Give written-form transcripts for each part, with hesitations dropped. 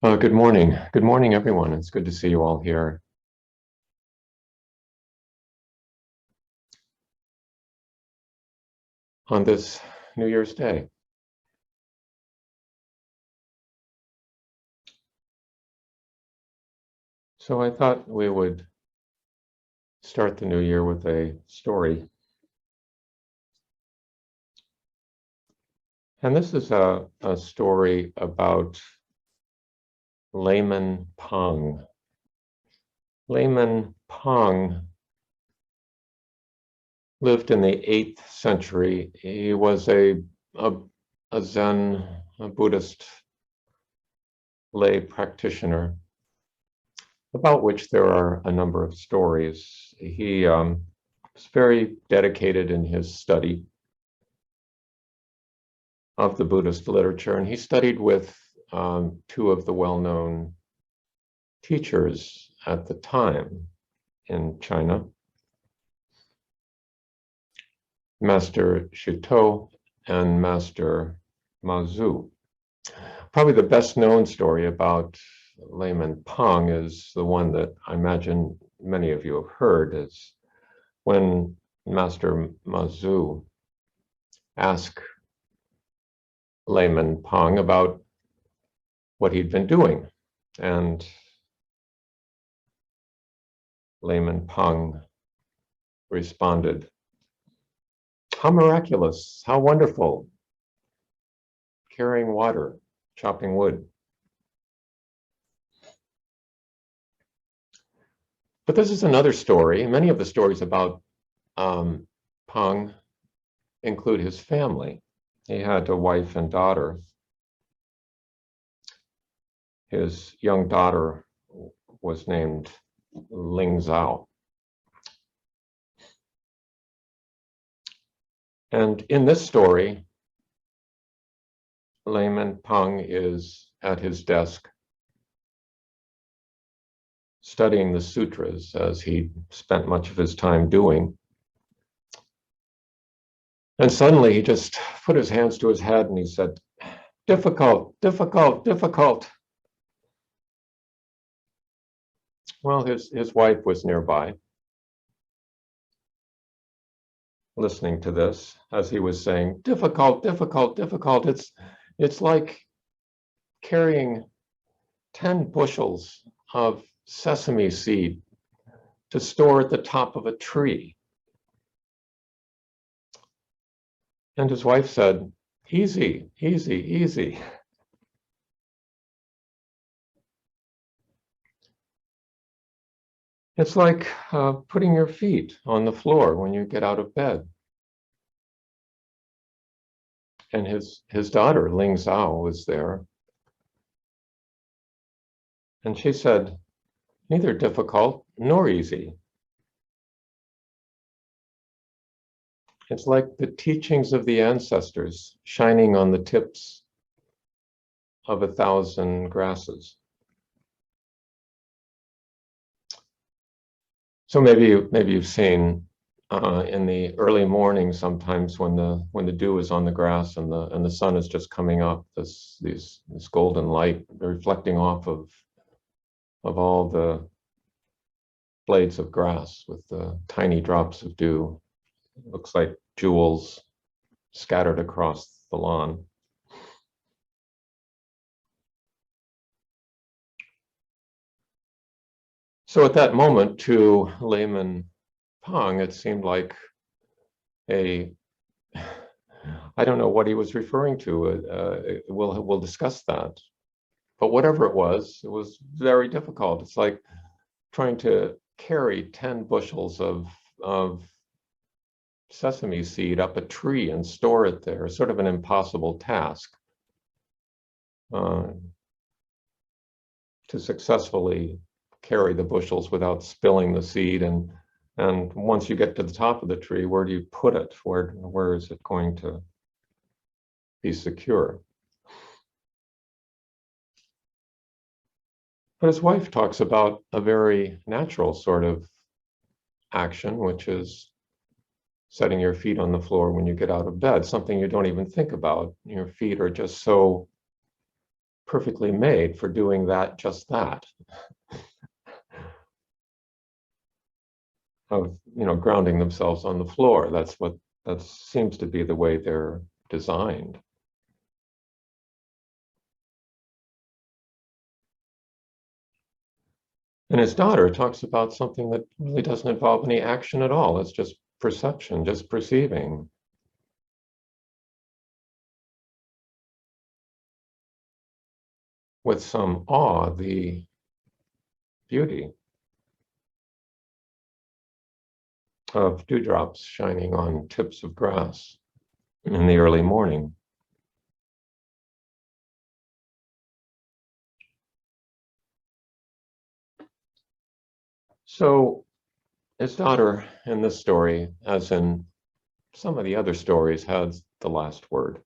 Good morning. Good morning, everyone. It's good to see you all here. On this New Year's Day. So I thought we would start the new year with a story. And this is a story about Layman Pang. Layman Pang lived in the 8th century. He was a Zen, a Buddhist lay practitioner, about which there are a number of stories. He was very dedicated in his study of the Buddhist literature, and he studied with two of the well-known teachers at the time in China, Master Shuto and Master Mazu. Probably the best known story about Layman Pang is the one that I imagine many of you have heard, is when Master Mazu asked Layman Pang about what he'd been doing. And Layman Pang responded, "How miraculous, how wonderful, carrying water, chopping wood." But this is another story. Many of the stories about Pang include his family. He had a wife and daughter. His young daughter was named Ling Zhao. And in this story, Layman Pang is at his desk studying the sutras, as he spent much of his time doing. And suddenly he just put his hands to his head and he said, "Difficult, difficult, difficult." Well, his wife was nearby, listening to this as he was saying, "Difficult, difficult, difficult." It's like carrying 10 bushels of sesame seed to store at the top of a tree. And his wife said, "Easy, easy, easy." It's like putting your feet on the floor when you get out of bed. And his daughter, Ling Zhao, was there. And she said, "Neither difficult nor easy." It's like the teachings of the ancestors shining on the tips of 1,000 grasses. So maybe you've seen in the early morning, sometimes when the dew is on the grass and the sun is just coming up, this golden light reflecting off of all the blades of grass with the tiny drops of dew. It looks like jewels scattered across the lawn. So at that moment, to Layman Pang, it seemed like I don't know what he was referring to. We'll discuss that. But whatever it was very difficult. It's like trying to carry 10 bushels of sesame seed up a tree and store it there. Sort of an impossible task to successfully carry the bushels without spilling the seed. And once you get to the top of the tree, where do you put it? Where is it going to be secure? But his wife talks about a very natural sort of action, which is setting your feet on the floor when you get out of bed, something you don't even think about. Your feet are just so perfectly made for doing that, just that, of grounding themselves on the floor. That seems to be the way they're designed. And his daughter talks about something that really doesn't involve any action at all. It's just perception, just perceiving. With some awe, the beauty of dewdrops shining on tips of grass in the early morning. So his daughter in this story, as in some of the other stories, has the last word.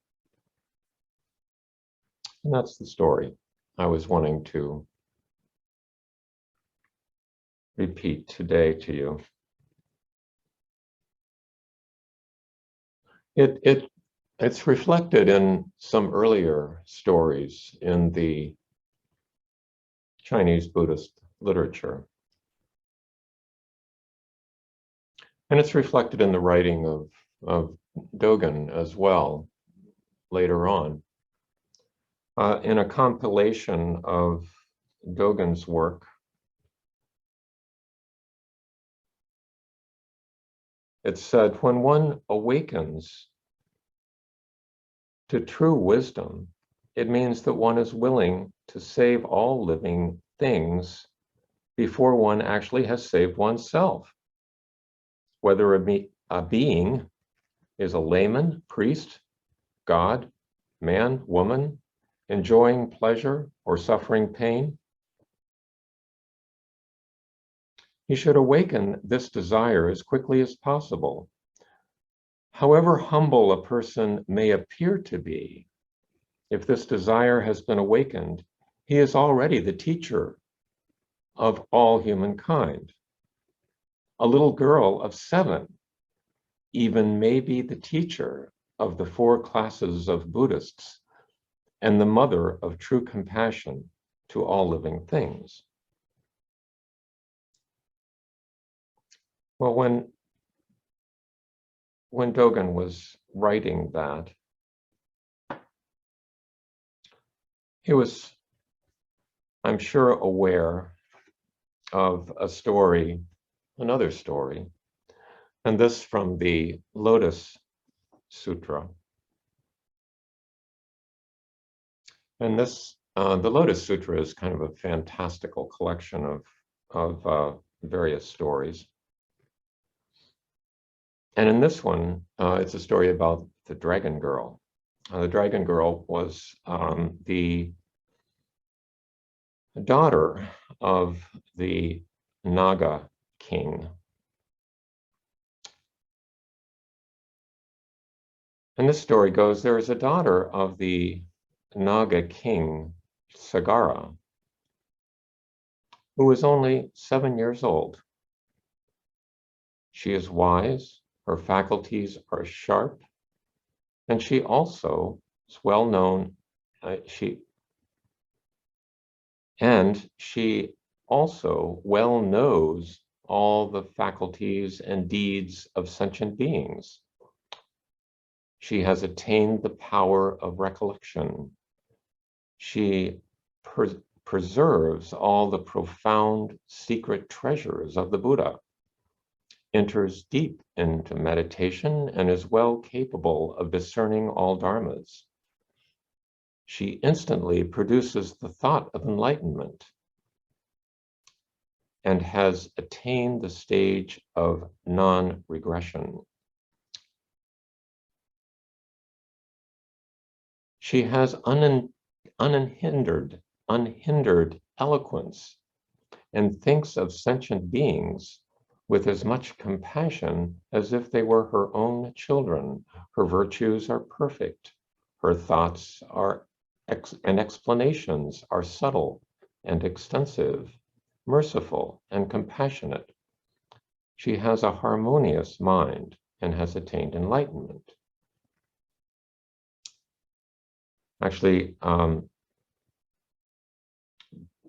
And that's the story I was wanting to repeat today to you. It's reflected in some earlier stories in the Chinese Buddhist literature. And it's reflected in the writing of Dogen as well later on. In a compilation of Dogen's work, it said, when one awakens to true wisdom, it means that one is willing to save all living things before one actually has saved oneself. Whether a being is a layman, priest, God, man, woman, enjoying pleasure or suffering pain, he should awaken this desire as quickly as possible. However humble a person may appear to be, if this desire has been awakened, he is already the teacher of all humankind. A little girl of 7 even may be the teacher of the 4 classes of Buddhists and the mother of true compassion to all living things. Well, when Dogen was writing that, he was, I'm sure, aware of another story, and this from the Lotus Sutra. And this, the Lotus Sutra is kind of a fantastical collection of various stories. And in this one, it's a story about the dragon girl. The dragon girl was the daughter of the Naga king. And this story goes, there is a daughter of the Naga king, Sagara, who is only 7 years old. She is wise, her faculties are sharp, and she also is well known. She also well knows all the faculties and deeds of sentient beings. She has attained the power of recollection. She preserves all the profound secret treasures of the Buddha, enters deep into meditation, and is well capable of discerning all dharmas. She instantly produces the thought of enlightenment and has attained the stage of non-regression. She has unhindered eloquence and thinks of sentient beings with as much compassion as if they were her own children. Her virtues are perfect. Her thoughts and explanations are subtle and extensive, merciful and compassionate. She has a harmonious mind and has attained enlightenment. Actually,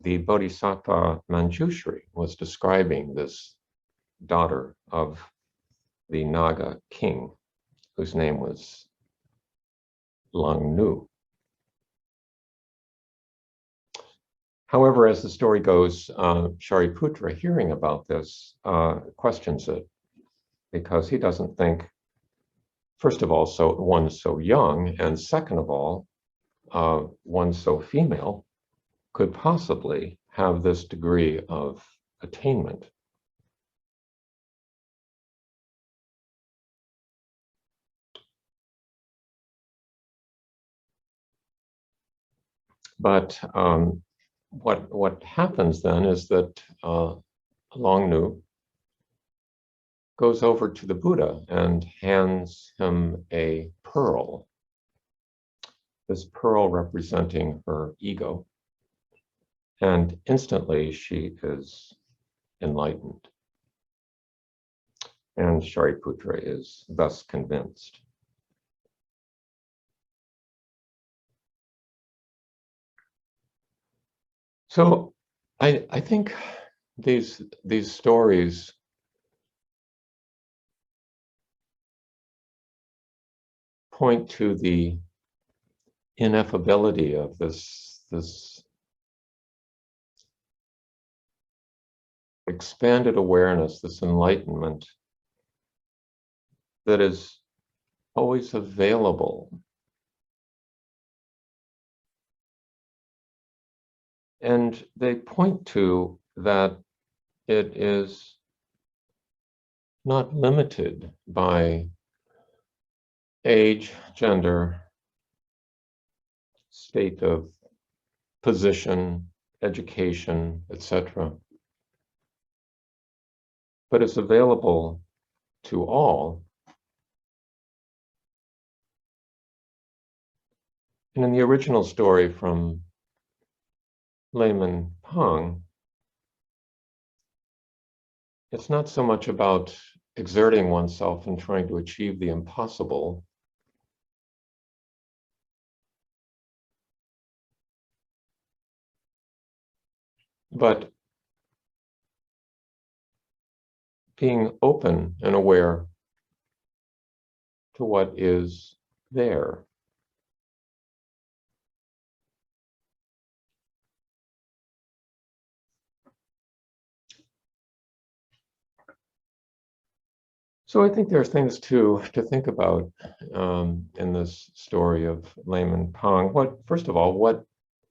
the Bodhisattva Manjushri was describing this daughter of the Naga king, whose name was Lang Nu. However, as the story goes, Shariputra, hearing about this, questions it because he doesn't think, first of all, one so young, and second of all, one so female could possibly have this degree of attainment. But what happens then is that Lang Nu goes over to the Buddha and hands him a pearl, this pearl representing her ego, and instantly she is enlightened. And Shariputra is thus convinced. So I think these stories point to the ineffability of this expanded awareness, this enlightenment that is always available. And they point to that it is not limited by age, gender, state of position, education, etc., but is available to all. And in the original story from Layman Pang, it's not so much about exerting oneself and trying to achieve the impossible, but being open and aware to what is there. So I think there are things to think about in this story of Layman Pang. First of all, what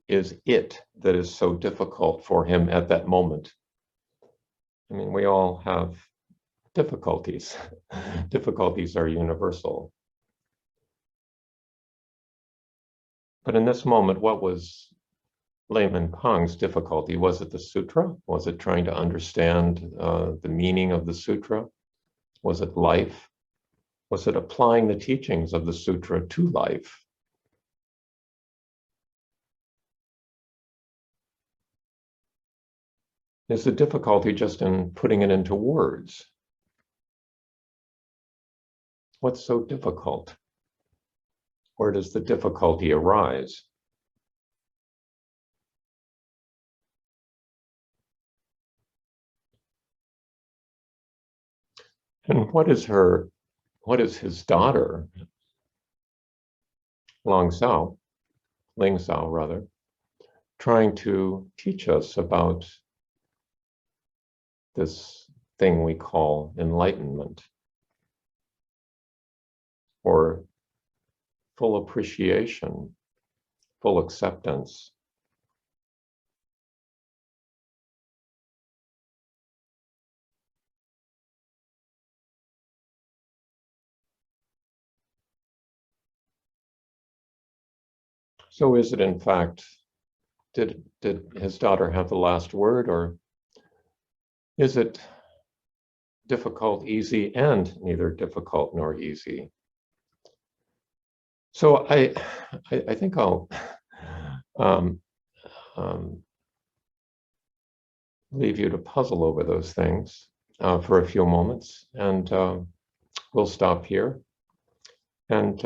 is it that is so difficult for him at that moment? I mean, we all have difficulties. Difficulties are universal. But in this moment, what was Layman Pang's difficulty? Was it the sutra? Was it trying to understand the meaning of the sutra? Was it life? Was it applying the teachings of the sutra to life? Is the difficulty just in putting it into words? What's so difficult? Where does the difficulty arise? And what is his daughter, Ling Sao, trying to teach us about this thing we call enlightenment, or full appreciation, full acceptance? So is it in fact, did his daughter have the last word, or is it difficult, easy, and neither difficult nor easy? So I think I'll leave you to puzzle over those things for a few moments, and we'll stop here and